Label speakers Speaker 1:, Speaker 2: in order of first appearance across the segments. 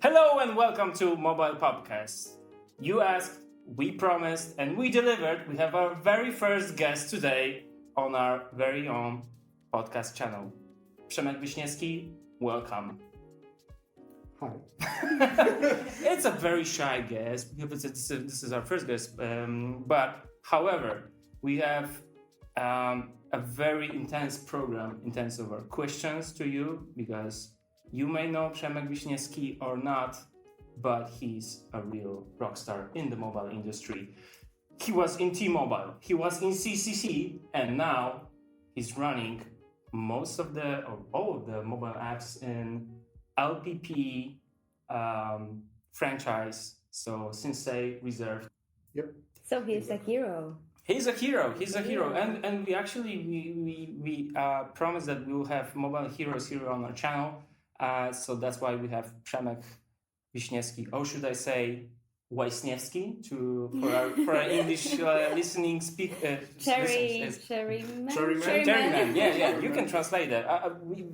Speaker 1: Hello and welcome to Mobile Pubcast. You asked, we promised, and we delivered. We have our very first guest today on our very own podcast channel. Przemek Wiśniewski, welcome.
Speaker 2: Hi.
Speaker 1: It's a very shy guest because this is our first guest. But however, we have a very intense of our questions to you because you may know Przemek Wiśniewski or not, but he's a real rock star in the mobile industry. He was in T-Mobile, he was in CCC, and now he's running most of the or all of the mobile apps in LPP franchise. So Sinsay Reserved.
Speaker 2: Yep.
Speaker 3: So he's a hero.
Speaker 1: He's a hero. And we actually we promised that we will have mobile heroes here on our channel. So that's why we have Przemek Wiśniewski, or should I say Wiśniewski, for our English listening Cherryman. Yeah. You can translate that. We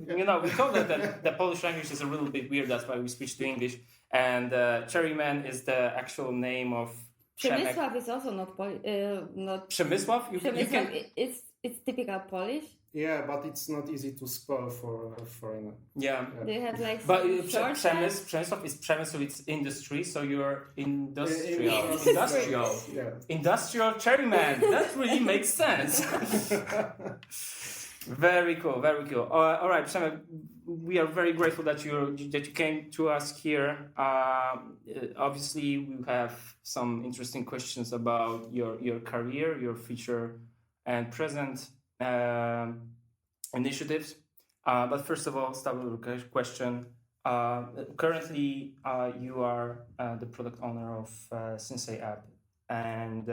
Speaker 1: thought that the Polish language is a little bit weird. That's why we switched to English. And Cherryman is the actual name of Przemek.
Speaker 3: Przemysław is also not Polish.
Speaker 1: Przemysław?
Speaker 3: It's typical Polish.
Speaker 2: Yeah, but it's not easy to spell for foreigner.
Speaker 1: Yeah.
Speaker 3: Do you have like
Speaker 1: But
Speaker 3: Przemysław
Speaker 1: is Przemysł, it's industry, so you're industrial.
Speaker 2: Yeah.
Speaker 1: Industrial Cherryman. That really makes sense. Very cool. All right, Przemek, we are very grateful that you came to us here. Obviously, we have some interesting questions about your career, your future and present initiatives. But first of all, start with a question. Currently, you are the product owner of Sinsay app, and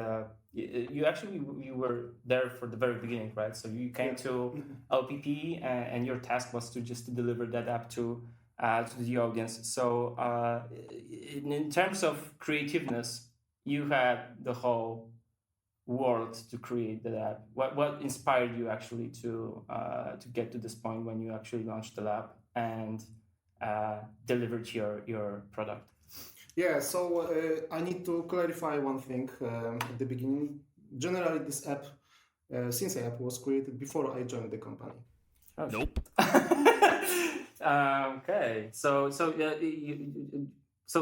Speaker 1: you were there for the very beginning, right? So you came to LPP, and your task was to deliver that app to the audience. So in terms of creativeness, you had the whole world to create that app. What inspired you actually to get to this point when you actually launched the app and delivered your product?
Speaker 2: Yeah, so I need to clarify one thing at the beginning. Generally, this app, Sinsay app, was created before I joined the company.
Speaker 1: Oh, nope. Okay, so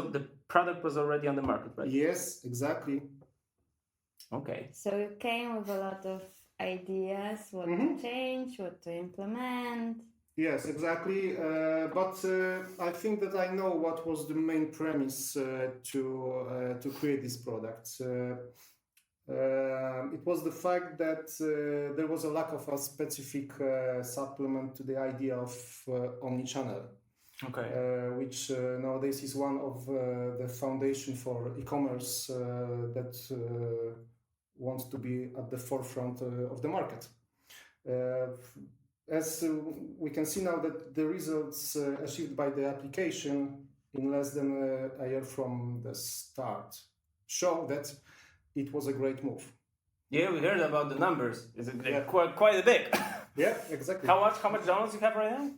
Speaker 1: the product was already on the market, right?
Speaker 2: Yes, exactly.
Speaker 1: Okay.
Speaker 3: So you came with a lot of ideas, what to change, what to implement.
Speaker 2: Yes, exactly. But I think that I know what was the main premise to create this product. It was the fact that there was a lack of a specific supplement to the idea of omnichannel.
Speaker 1: Okay.
Speaker 2: Which nowadays is one of the foundation for e-commerce that wants to be at the forefront of the market. As we can see now that the results achieved by the application in less than a year from the start show that it was a great move.
Speaker 1: Yeah, we heard about the numbers. It's quite a big.
Speaker 2: Yeah, exactly.
Speaker 1: How much downloads you have right now?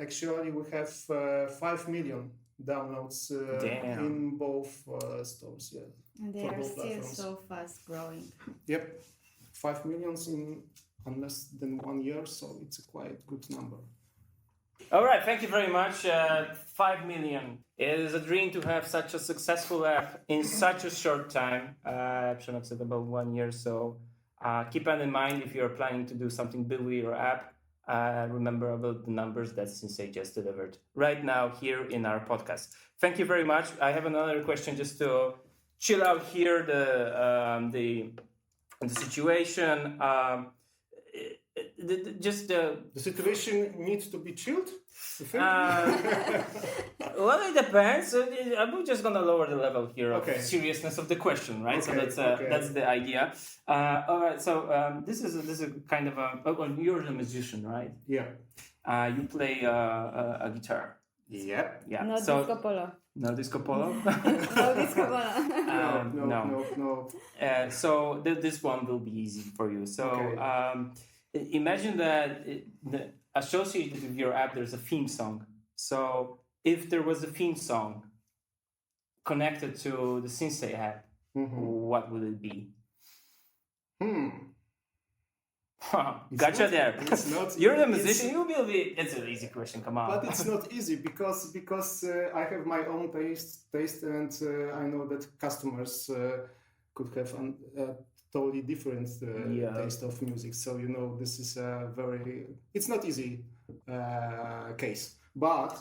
Speaker 2: Actually, we have 5 million downloads in both stores. Yeah,
Speaker 3: and they are still so fast growing.
Speaker 2: Yep, 5 millions in less than 1 year, so it's a quite good number.
Speaker 1: All right, thank you very much. 5 million. It is a dream to have such a successful app in such a short time. Przemek said about 1 year, so keep that in mind if you're planning to do something big with your app. Remember about the numbers that Sinsay just delivered right now here in our podcast. Thank you very much. I have another question just to chill out here the situation.
Speaker 2: The situation needs to be chilled.
Speaker 1: Well, it depends. I'm just gonna lower the level here of seriousness of the question, right?
Speaker 2: Okay,
Speaker 1: so that's the idea. All right. So this is a kind of a. You're a musician, right?
Speaker 2: Yeah.
Speaker 1: You play a guitar.
Speaker 2: Yeah.
Speaker 1: Yeah.
Speaker 3: No disco polo.
Speaker 1: No disco polo.
Speaker 3: No disco polo.
Speaker 2: No.
Speaker 1: So this one will be easy for you. So imagine that associated with your app, there's a theme song. So if there was a theme song connected to the Sinsay app, what would it be? Gotcha there.
Speaker 2: It's not.
Speaker 1: You're the musician. You will be. It's an easy question. Come on.
Speaker 2: But it's not easy because I have my own taste, and I know that customers could have a totally different taste of music. So this is a very. It's not easy case, but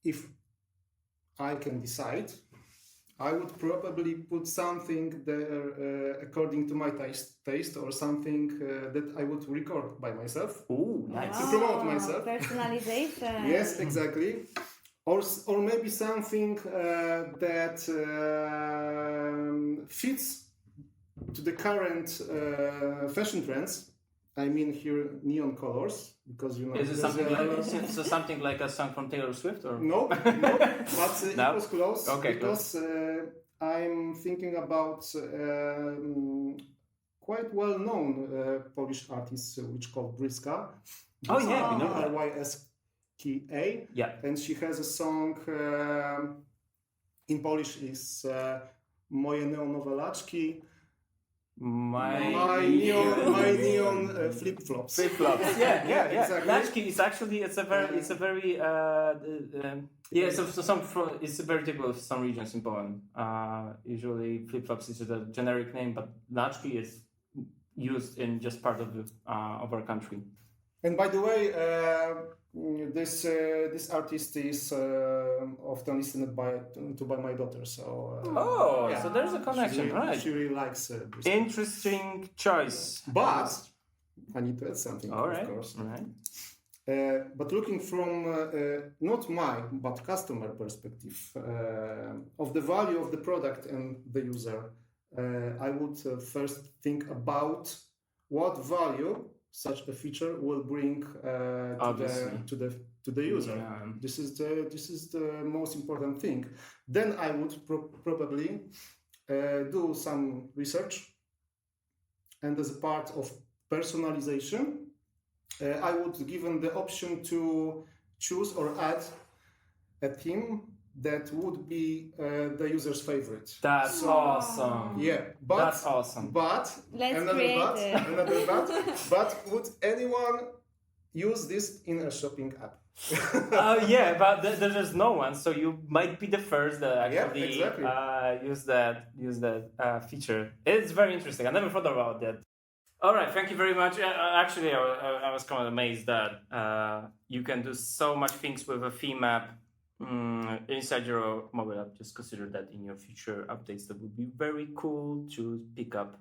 Speaker 2: if I can decide, I would probably put something there according to my taste or something that I would record by myself.
Speaker 1: Ooh, nice.
Speaker 2: To promote myself.
Speaker 3: Personalization.
Speaker 2: Yes, exactly. Or maybe something that fits to the current fashion trends. I mean here neon colors, because
Speaker 1: Is it something like a song from Taylor Swift or
Speaker 2: no, but it was close.
Speaker 1: Okay,
Speaker 2: because I'm thinking about quite well-known Polish artist which called Bryska.
Speaker 1: Oh yeah, we know that.
Speaker 2: Ryska.
Speaker 1: Yeah.
Speaker 2: And she has a song in Polish is Moje neonowelaczki. My neon flip-flops.
Speaker 1: Flip-flops. Yeah.
Speaker 2: Exactly.
Speaker 1: Laczki is actually it's a very it's very typical of some regions in Poland. Usually flip-flops is a generic name, but laczki is used in just part of our country.
Speaker 2: And by the way, this artist is often listened by my daughter. So
Speaker 1: so there's a connection, right?
Speaker 2: She really likes.
Speaker 1: Interesting choice.
Speaker 2: But I need to add something.
Speaker 1: All right.
Speaker 2: Of course.
Speaker 1: All right.
Speaker 2: But looking from not my but customer perspective of the value of the product and the user, I would first think about what value such a feature will bring to the user.
Speaker 1: Yeah.
Speaker 2: This is the most important thing. Then I would probably do some research, and as a part of personalization, I would give them the option to choose or add a theme that would be the user's favorite.
Speaker 1: That's awesome.
Speaker 2: Yeah, but
Speaker 1: that's awesome.
Speaker 2: But another but would anyone use this in a shopping app?
Speaker 1: Yeah, but there's no one, so you might be the first that actually use that feature. It's very interesting. I never thought about that. All right, thank you very much. Actually, I was kind of amazed that you can do so much things with a theme app inside your mobile app. Just consider that in your future updates. That would be very cool to pick up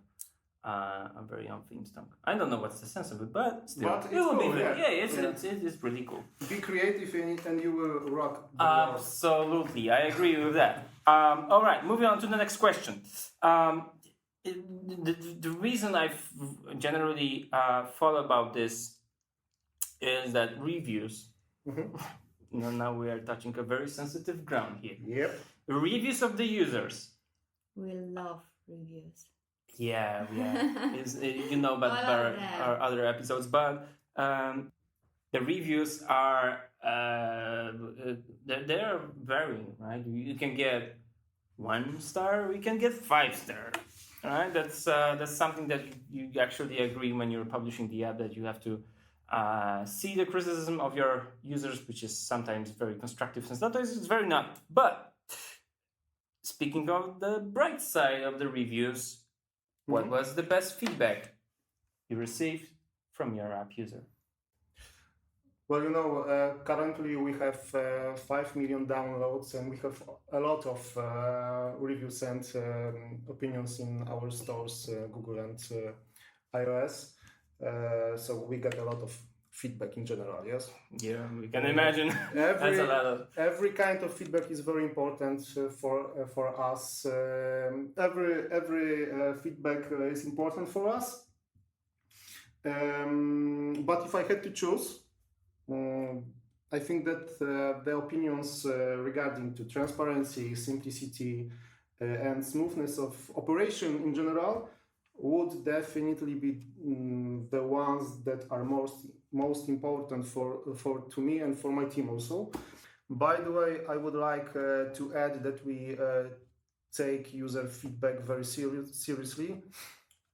Speaker 1: a very own theme song. I don't know what's the sense of it, but still, it will be it's really cool.
Speaker 2: Be creative in it, and you will rock.
Speaker 1: Absolutely, I agree with that. All right, moving on to the next question. The reason I generally thought about this is that reviews. Now we are touching a very sensitive ground here.
Speaker 2: Yep.
Speaker 1: Reviews of the users.
Speaker 3: We love reviews.
Speaker 1: Yeah. About our other episodes, but the reviews are they're varying, right? You can get 1 star, we can get 5 star. Right, that's something that you actually agree when you're publishing the app, that you have to see the criticism of your users, which is sometimes very constructive and sometimes it's very not. But speaking of the bright side of the reviews, what was the best feedback you received from your app user?
Speaker 2: Well, currently we have 5 million downloads, and we have a lot of reviews and opinions in our stores, Google and iOS. So we get a lot of feedback in general, yes?
Speaker 1: Yeah, we can imagine. That's a lot of...
Speaker 2: Every kind of feedback is very important for us. Every feedback is important for us. But if I had to choose, I think that the opinions regarding to transparency, simplicity, and smoothness of operation in general would definitely be the ones that are most important for to me and for my team also. By the way, I would like to add that we take user feedback very seriously.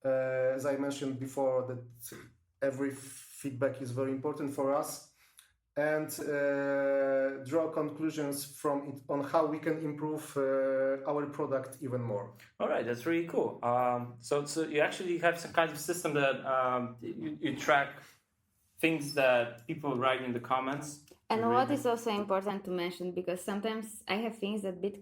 Speaker 2: As I mentioned before, that every feedback is very important for us, and draw conclusions from it on how we can improve our product even more.
Speaker 1: All right, that's really cool. So you actually have some kind of system that you track things that people write in the comments.
Speaker 3: And what is also important to mention, because sometimes I have things that big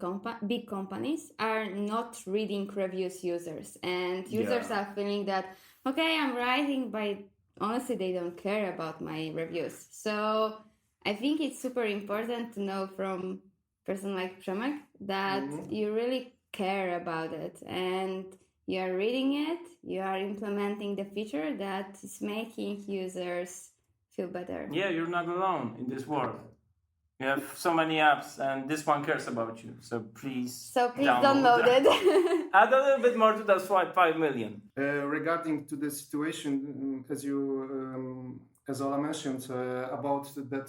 Speaker 3: companies are not reading reviews users, and users are feeling that, okay, I'm writing, but honestly, they don't care about my reviews. So I think it's super important to know from a person like Przemek that you really care about it, and you are reading it, you are implementing the feature that is making users feel better.
Speaker 1: Yeah, you're not alone in this world. You have so many apps, and this one cares about you. So please
Speaker 3: download it.
Speaker 1: Add a little bit more to those 5 million.
Speaker 2: Regarding to the situation, as Ola mentioned, about that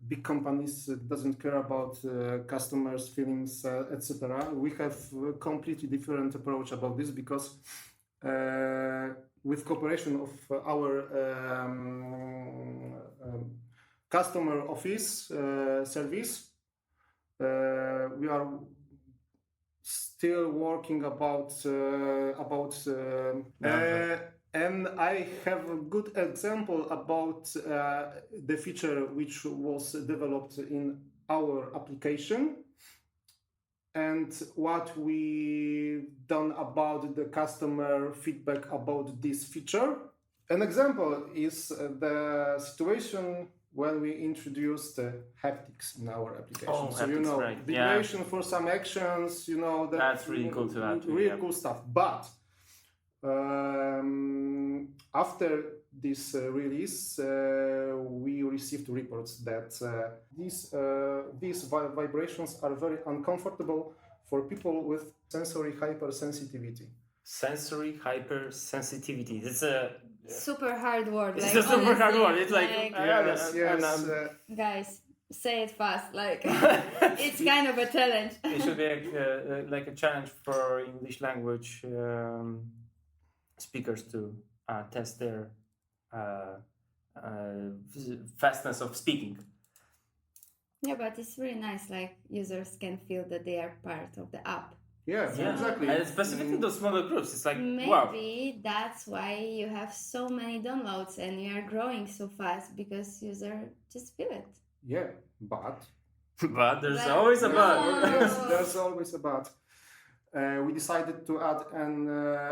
Speaker 2: big companies doesn't care about customers' feelings, etc. We have a completely different approach about this, because with cooperation of our customer office service, we are still working about and I have a good example about the feature which was developed in our application and what we done about the customer feedback about this feature. An example is the situation when we introduced haptics in our application.
Speaker 1: Oh,
Speaker 2: so
Speaker 1: haptics, right.
Speaker 2: vibration for some actions,
Speaker 1: that's really cool to add.
Speaker 2: Really cool stuff. But after this release, we received reports that these vibrations are very uncomfortable for people with sensory hypersensitivity.
Speaker 1: Sensory hypersensitivity. It's a
Speaker 3: super hard word.
Speaker 1: It's a super hard word. It's
Speaker 2: yes.
Speaker 3: Guys, say it fast. It's kind of a challenge.
Speaker 1: It should be like a challenge for English language speakers to test their fastness of speaking.
Speaker 3: Yeah, but it's really nice. Users can feel that they are part of the app.
Speaker 2: Yeah, exactly.
Speaker 1: And specifically those smaller groups, it's
Speaker 3: maybe that's why you have so many downloads and you are growing so fast, because users just feel it.
Speaker 2: Yeah, but
Speaker 1: there's always a but.
Speaker 2: Yes, there's always a but. We decided to add an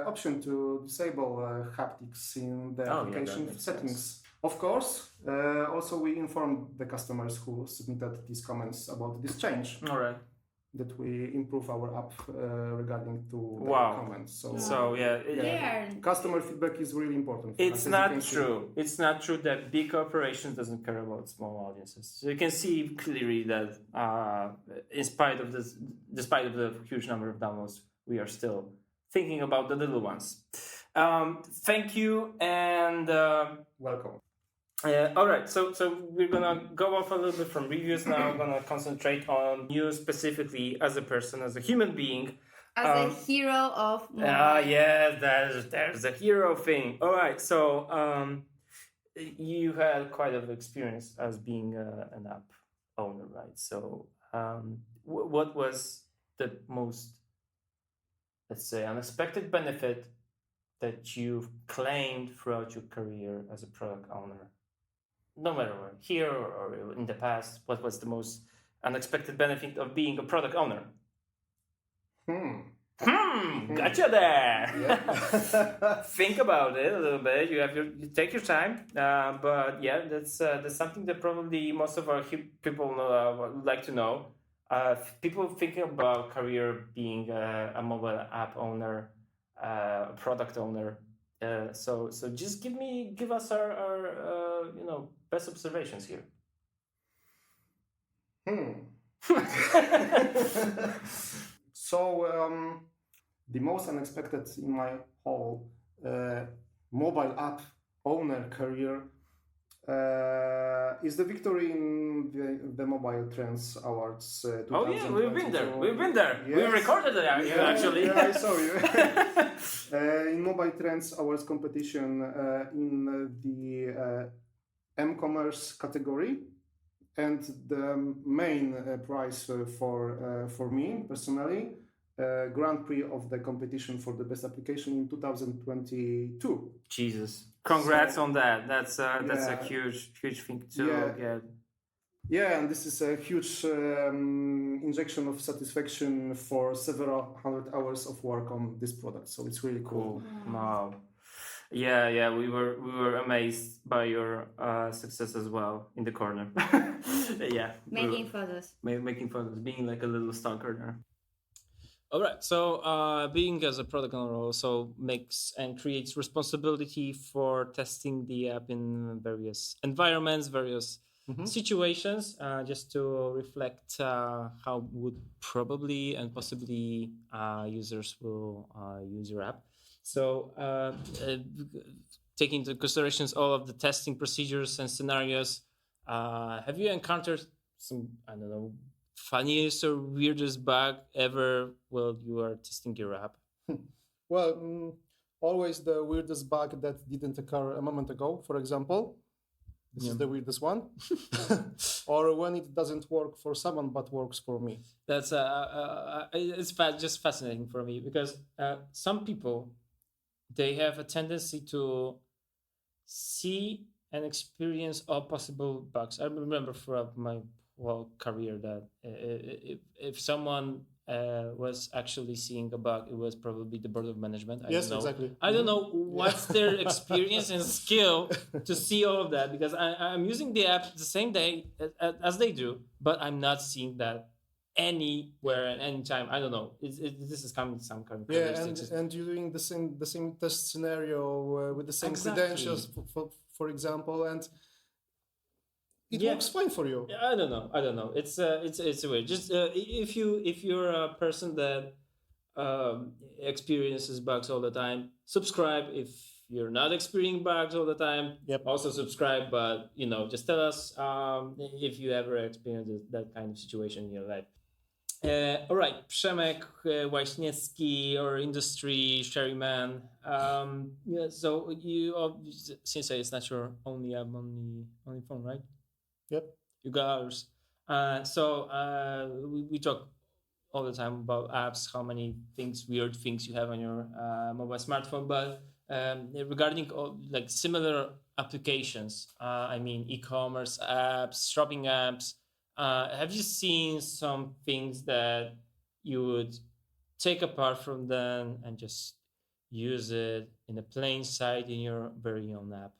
Speaker 2: option to disable haptics in the application settings.
Speaker 1: Sense.
Speaker 2: Of course, also we informed the customers who submitted these comments about this change.
Speaker 1: All right.
Speaker 2: That we improve our app regarding to the comments. Customer feedback is really important.
Speaker 1: It's not true. It's not true that big corporations doesn't care about small audiences. So you can see clearly that despite of the huge number of downloads, we are still thinking about the little ones. Thank you and
Speaker 2: welcome.
Speaker 1: All right, so we're gonna go off a little bit from reviews now. I'm gonna concentrate on you specifically as a person, as a human being,
Speaker 3: as a hero of.
Speaker 1: There's a hero thing. All right, so you had quite an experience as being an app owner, right? So what was the most, let's say, unexpected benefit that you've claimed throughout your career as a product owner? No matter where, here or in the past, what was the most unexpected benefit of being a product owner? Gotcha there. Yeah. Think about it a little bit. You take your time, but yeah, that's something that probably most of our people would like to know. People thinking about career being a mobile app owner, product owner. So just give us our best observations here.
Speaker 2: So the most unexpected in my whole mobile app owner career is the victory in the Mobile Trends Awards 2022.
Speaker 1: Oh yeah, we've been there. We
Speaker 2: Yes.
Speaker 1: recorded it actually.
Speaker 2: Yeah, I saw you. In Mobile Trends Awards competition in the m-commerce category, and the main prize for me personally, Grand Prix of the competition for the best application in 2022.
Speaker 1: Jesus, congrats on that. That's a
Speaker 2: Yeah.
Speaker 1: huge thing to get.
Speaker 2: Yeah, and this is a huge injection of satisfaction for several hundred hours of work on this product. So it's really cool.
Speaker 1: Wow. Yeah, we were amazed by your success as well in the corner. Yeah,
Speaker 3: Making photos.
Speaker 1: making photos, being like a little stalker there.
Speaker 4: All right. So, being as a product owner also makes and creates responsibility for testing the app in various environments, various situations, just to reflect how would probably and possibly users will use your app. So, taking into considerations all of the testing procedures and scenarios, have you encountered some, I don't know, funniest or weirdest bug ever while you are testing your app?
Speaker 2: Well, always the weirdest bug that didn't occur a moment ago, for example. This is the weirdest one. Or when it doesn't work for someone but works for me.
Speaker 4: That's it's just fascinating for me because some people, they have a tendency to see and experience all possible bugs. I remember throughout my whole career that if someone was actually seeing a bug, it was probably the board of management.
Speaker 2: Exactly.
Speaker 4: I don't know what's their experience and skill to see all of that, because I'm using the app the same day as they do, but I'm not seeing that anywhere at any time. I don't know. This is coming to some kind of
Speaker 2: and you're doing the same test scenario with the same credentials, for example, and it works fine for you.
Speaker 4: I don't know. It's weird. Just if you're a person that experiences bugs all the time, subscribe. If you're not experiencing bugs all the time, also subscribe. But just tell us if you ever experienced that kind of situation in your life. All right, Przemek Wiśniewski, or industry sherry man. So Sinsay is not your only app on the phone, right?
Speaker 2: Yep.
Speaker 4: You got ours. We talk all the time about apps, how many weird things you have on your mobile smartphone. But regarding like similar applications, I mean e-commerce apps, shopping apps, have you seen some things that you would take apart from them and just use it in a plain sight in your very own app?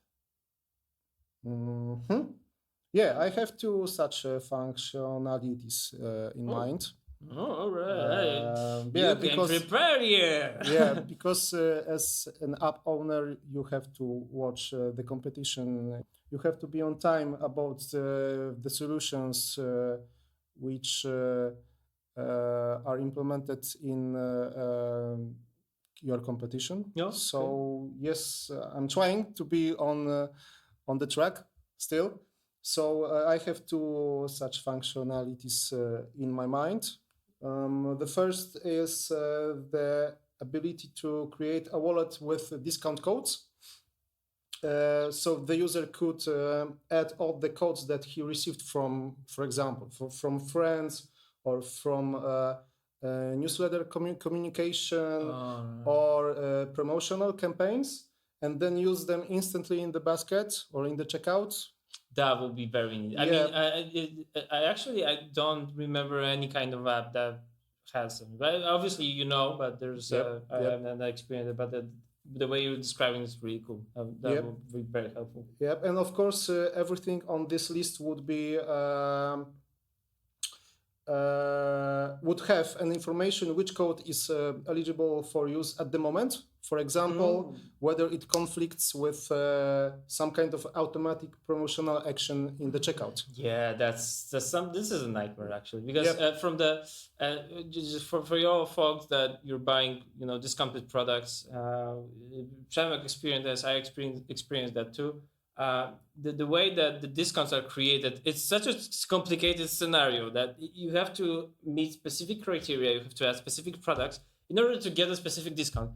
Speaker 2: Yeah, I have two such functionalities in mind.
Speaker 4: Oh, all right. You can prepare here.
Speaker 2: Yeah, because as an app owner, you have to watch the competition. You have to be on time about the solutions which are implemented in your competition.
Speaker 4: Yeah,
Speaker 2: so yes, I'm trying to be on the track still. So I have two such functionalities in my mind. The first is the ability to create a wallet with discount codes. So the user could add all the codes that he received from, for example, from friends or from newsletter communication or promotional campaigns, and then use them instantly in the basket or in the checkout.
Speaker 4: That would be very neat. I mean, I don't remember any kind of app that has them. Right? Obviously, but there's I haven't experienced it, but the way you're describing is really cool. That would be very helpful.
Speaker 2: Yep, and of course, everything on this list would be would have an information which code is eligible for use at the moment. For example, whether it conflicts with some kind of automatic promotional action in the checkout.
Speaker 4: Yeah, that's some. This is a nightmare actually, because from the just for your folks that you're buying, discounted products. Przemek experienced this. I experienced that too. The way that the discounts are created, it's such a complicated scenario that you have to meet specific criteria. You have to add specific products in order to get a specific discount.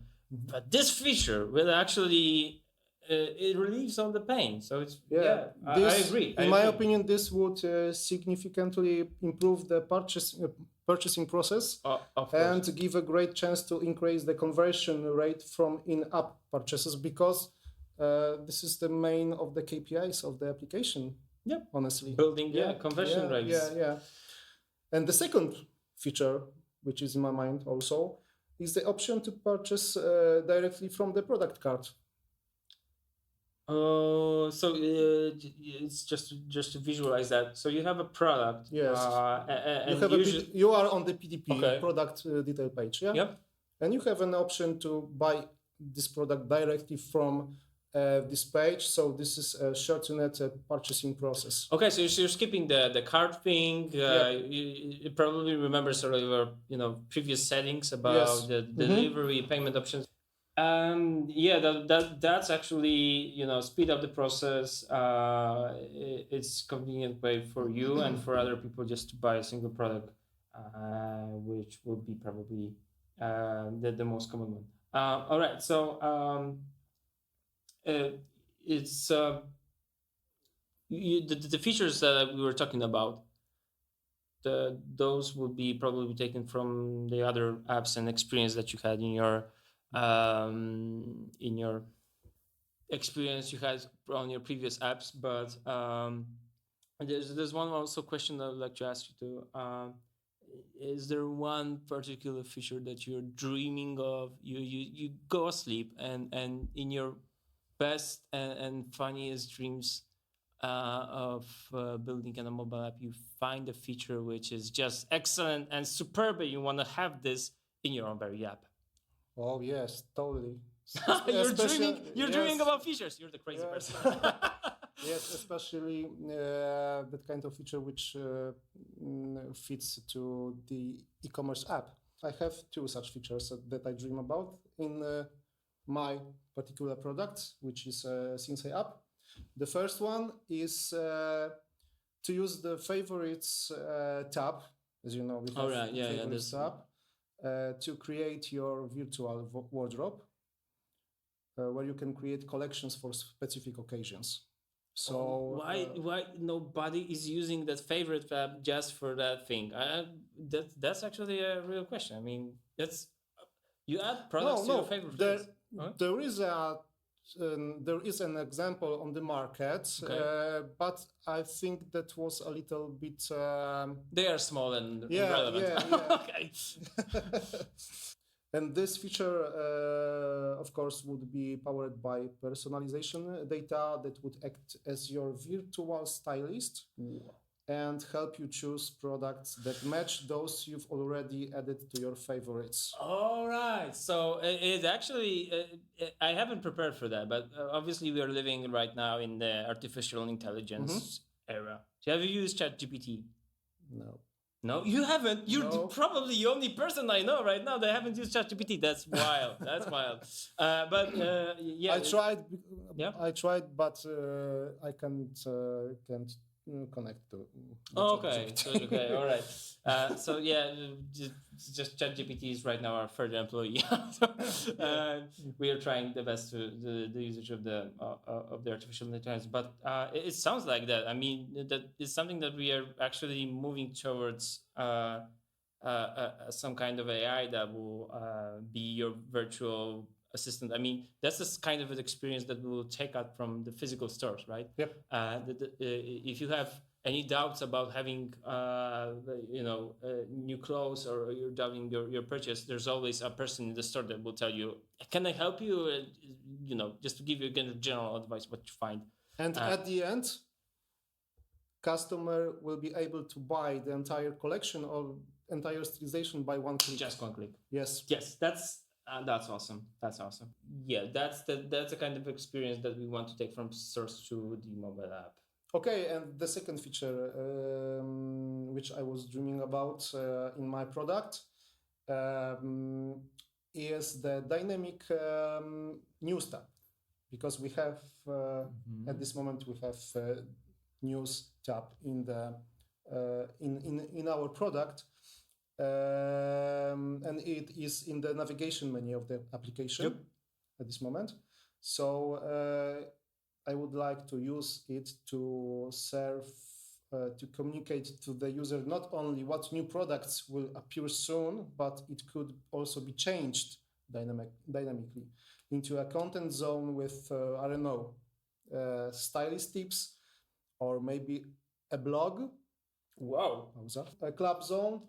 Speaker 4: But this feature will actually it relieves all the pain. So it's I agree.
Speaker 2: In my opinion, this would significantly improve the purchasing process and give a great chance to increase the conversion rate from in-app purchases, because this is the main of the KPIs of the application.
Speaker 4: Yeah,
Speaker 2: honestly,
Speaker 4: building conversion rates.
Speaker 2: And the second feature, which is in my mind also, is the option to purchase directly from the product cart.
Speaker 4: So it's just to visualize that. So you have a product.
Speaker 2: Yes.
Speaker 4: And
Speaker 2: you are on the PDP product detail page. Yeah.
Speaker 4: Yep.
Speaker 2: And you have an option to buy this product directly from this page. So this is a shortened purchasing process.
Speaker 4: Okay, so you're skipping the cart thing. You probably remember sort of your previous settings about the delivery payment options. That's actually speed up the process. It's convenient way for you and for other people just to buy a single product, which would be probably the most common one. All right, so it's the features that we were talking about. Those would be probably taken from the other apps and experience that you had in your experience you had on your previous apps. But there's one also question that I'd like to ask you too. Is there one particular feature that you're dreaming of? You go asleep and in your best and funniest dreams of building a mobile app, you find a feature which is just excellent and superb, and you want to have this in your own very app.
Speaker 2: Oh yes, totally.
Speaker 4: You're dreaming about features. You're the crazy person.
Speaker 2: Yes, especially that kind of feature which fits to the e-commerce app. I have two such features that I dream about in my particular product, which is a Sinsay app. The first one is to use the favorites tab. As you know, we have favorites tab to create your virtual wardrobe, where you can create collections for specific occasions. So
Speaker 4: why nobody is using that favorite tab just for that thing? That's actually a real question. I mean, you add products to your favorite things.
Speaker 2: There is an example on the market, but I think that was a little bit.
Speaker 4: They are small and irrelevant.
Speaker 2: Yeah.
Speaker 4: Okay.
Speaker 2: And this feature, of course, would be powered by personalization data that would act as your virtual stylist and help you choose products that match those you've already added to your favorites.
Speaker 4: All right. So it actually, I haven't prepared for that, but obviously we are living right now in the artificial intelligence era. So have you used ChatGPT? No, you haven't. You're probably the only person I know right now that haven't used ChatGPT. That's wild. I tried,
Speaker 2: but I can't connect to.
Speaker 4: Okay, all right. Just ChatGPT is right now our third employee. We are trying the best to the usage of the artificial intelligence, but it sounds like that. I mean, that is something that we are actually moving towards some kind of AI that will be your virtual assistant. I mean, that's this kind of an experience that we will take out from the physical stores, right?
Speaker 2: Yep.
Speaker 4: If you have any doubts about having, new clothes, or you're doubting your purchase, there's always a person in the store that will tell you, "Can I help you?" Just to give you again general advice what you find.
Speaker 2: And at the end, customer will be able to buy the entire collection or entire stylization by one click.
Speaker 4: Just one click.
Speaker 2: Yes.
Speaker 4: Yes, that's awesome. That's awesome. Yeah, that's the kind of experience that we want to take from source to the mobile app.
Speaker 2: Okay, and the second feature, which I was dreaming about in my product, is the dynamic news tab, because we have at this moment we have news tab in the in our product, and it is in the navigation menu of the application at this moment. So I would like to use it to serve, to communicate to the user not only what new products will appear soon, but it could also be changed dynamically into a content zone with, I don't know, stylist tips, or maybe a blog.
Speaker 4: Wow.
Speaker 2: A club zone,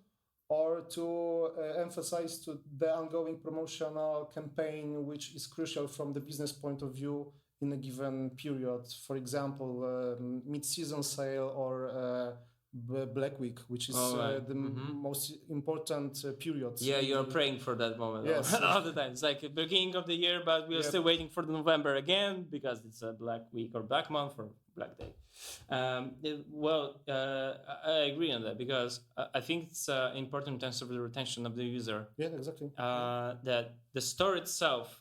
Speaker 2: or to emphasize to the ongoing promotional campaign, which is crucial from the business point of view in a given period. For example, mid-season sale or Black Week, which is the most important period.
Speaker 4: Yeah, you're praying for that moment.
Speaker 2: Yes.
Speaker 4: All the time. It's like the beginning of the year, but we're still waiting for the November again because it's a Black Week or Black Month or Black Day. I agree on that, because I think it's important in terms of the retention of the user.
Speaker 2: Yeah, exactly.
Speaker 4: That the store itself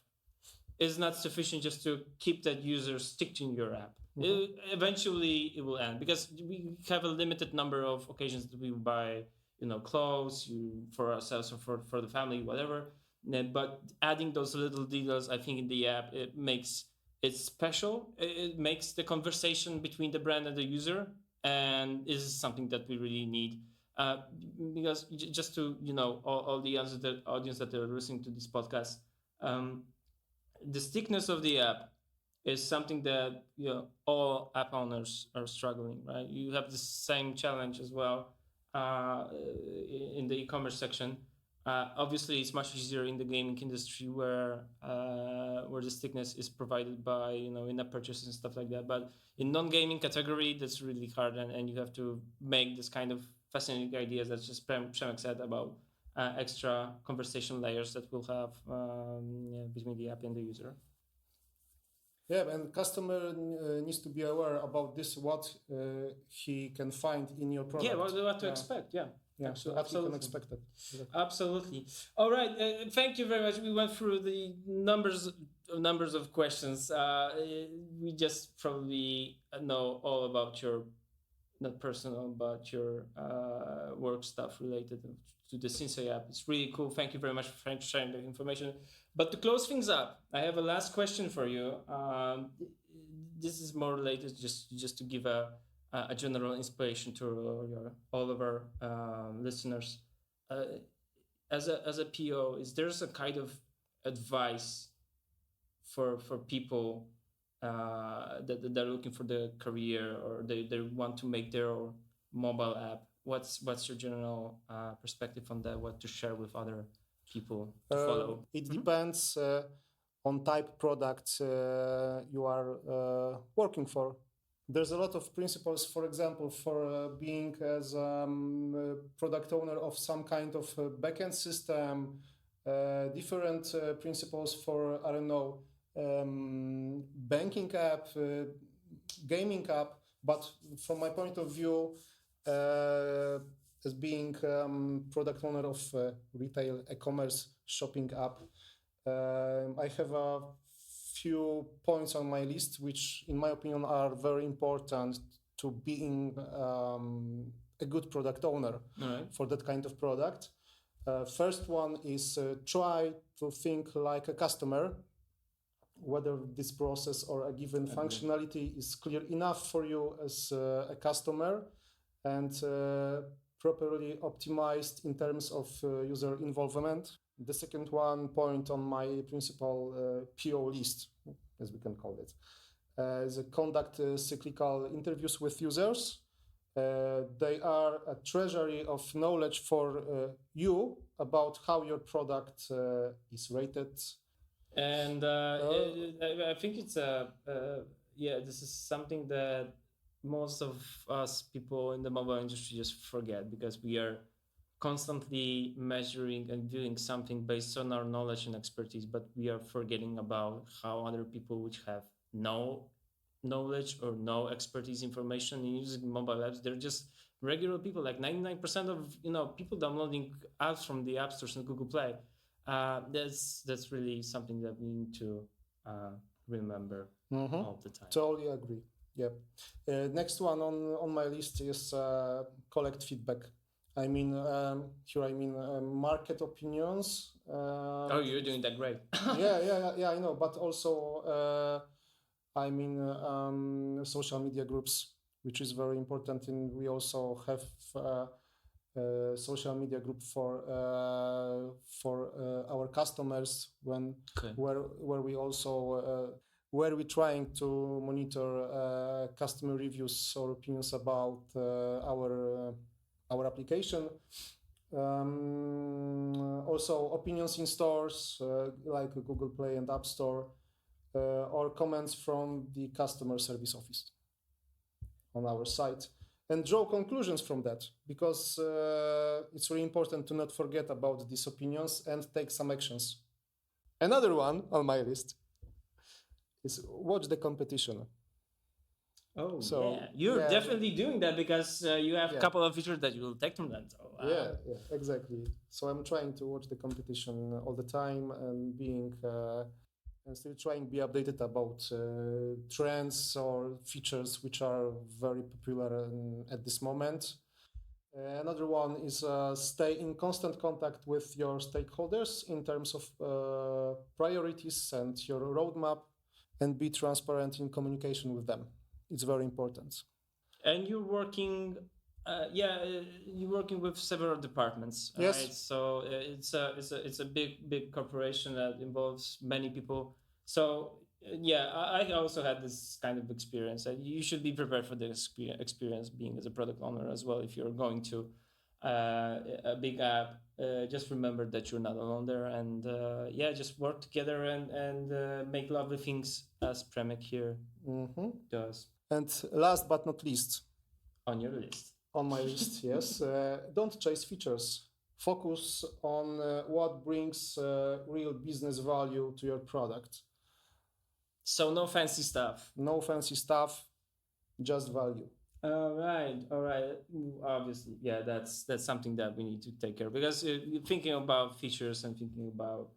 Speaker 4: is not sufficient just to keep that user stick to your app. Eventually, it will end, because we have a limited number of occasions that we buy, clothes for ourselves or for the family, whatever. But adding those little details, I think, in the app, it makes it special. It makes the conversation between the brand and the user, and is something that we really need. Because just to all the audience that are listening to this podcast, the stickness of the app is something that all app owners are struggling, right? You have the same challenge as well in the e-commerce section. Obviously, it's much easier in the gaming industry where the stickness is provided by in-app purchases and stuff like that. But in non-gaming category, that's really hard, and you have to make this kind of fascinating ideas that just Przemek said about extra conversation layers that we'll have between the app and the user.
Speaker 2: Yeah, and customer needs to be aware about this, what he can find in your product.
Speaker 4: Yeah, what to expect, yeah.
Speaker 2: Yeah, absolutely unexpected.
Speaker 4: Absolutely. All right, thank you very much. We went through the numbers of questions. We just probably know all about your, not personal, but your work stuff related to the Sinsay app. It's really cool. Thank you very much for sharing the information. But to close things up, I have a last question for you. This is more related just to give a general inspiration to all of our listeners. As a PO, is there a kind of advice for people that they're looking for the career, or they want to make their own mobile app? What's your general perspective on that? What to share with other people to follow?
Speaker 2: It depends on type product you are working for. There's a lot of principles, for example, for being as product owner of some kind of backend system, different principles for, I don't know, banking app, gaming app. But from my point of view, as being product owner of retail e-commerce shopping app, I have a few points on my list, which in my opinion are very important to being a good product owner for that kind of product. First one is try to think like a customer, whether this process or a given functionality is clear enough for you as a customer and properly optimized in terms of user involvement. The second one point on my principal PO list, as we can call it, is conduct cyclical interviews with users. They are a treasury of knowledge for you about how your product is rated.
Speaker 4: And I think it's this is something that most of us people in the mobile industry just forget, because we are constantly measuring and viewing something based on our knowledge and expertise, but we are forgetting about how other people which have no knowledge or no expertise information in using mobile apps, they're just regular people. Like 99% of people downloading apps from the app stores and Google Play. That's really something that we need to remember all the time.
Speaker 2: Totally agree. Yeah. Next one on my list is collect feedback. I mean, market opinions.
Speaker 4: Oh, you're doing that great.
Speaker 2: yeah, I know. But also, social media groups, which is very important. And we also have social media group for our customers where we also where we're trying to monitor customer reviews or opinions about our application. Also opinions in stores like Google Play and App Store, or comments from the customer service office on our site, and draw conclusions from that, because it's really important to not forget about these opinions and take some actions. Another one on my list is watch the competition.
Speaker 4: Oh, so, yeah. You're definitely doing that, because you have a couple of features that you will take from that. So,
Speaker 2: yeah, exactly. So I'm trying to watch the competition all the time and and still trying to be updated about trends or features which are very popular at this moment. Another one is stay in constant contact with your stakeholders in terms of priorities and your roadmap, and be transparent in communication with them. It's very important.
Speaker 4: And you're working, you're working with several departments.
Speaker 2: Yes.
Speaker 4: Right? So it's a big corporation that involves many people. So I also had this kind of experience. You should be prepared for the experience being as a product owner as well. If you're going to a big app, just remember that you're not alone there, and just work together and make lovely things, as Przemek here does.
Speaker 2: And last but not least,
Speaker 4: on your list,
Speaker 2: on my list, yes, don't chase features. Focus on what brings real business value to your product.
Speaker 4: So no fancy stuff.
Speaker 2: No fancy stuff, just value.
Speaker 4: All right. Obviously, that's something that we need to take care of, because thinking about features and thinking about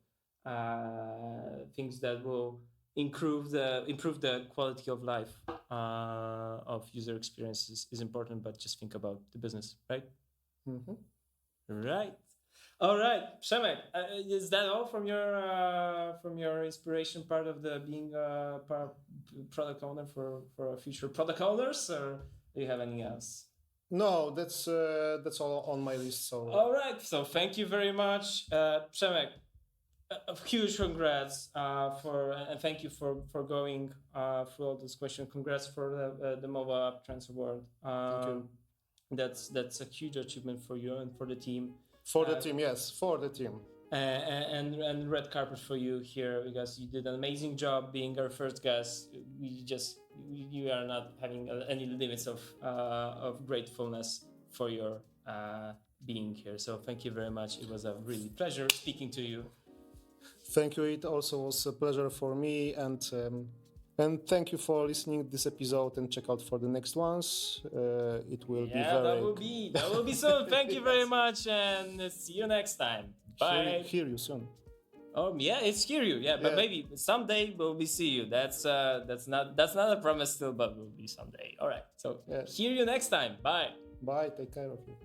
Speaker 4: things that will improve the quality of life of user experiences is important, but just think about the business, right? Right. All right, Przemek, is that all from your inspiration part of the being a product owner for future product owners, or do you have anything else?
Speaker 2: No, that's all on my list. So
Speaker 4: all right, so thank you very much, Przemek. A huge congrats and thank you for going through all this question. Congrats for the Mobile App Trends Award.
Speaker 2: Thank you.
Speaker 4: That's a huge achievement for you and for the team.
Speaker 2: For the team, yes, for the team.
Speaker 4: And red carpet for you here, because you did an amazing job being our first guest. You are not having any limits of gratefulness for your being here. So thank you very much. It was a really pleasure speaking to you.
Speaker 2: Thank you. It also was a pleasure for me, and thank you for listening to this episode, and check out for the next ones. It will be very...
Speaker 4: that will be soon. Thank you very much, and see you next time. Bye.
Speaker 2: Hear you soon.
Speaker 4: Oh yeah, it's hear you. Yeah, but maybe someday we'll be see you. That's not a promise still, but we'll be someday. All right. So hear you next time. Bye.
Speaker 2: Bye. Take care of you.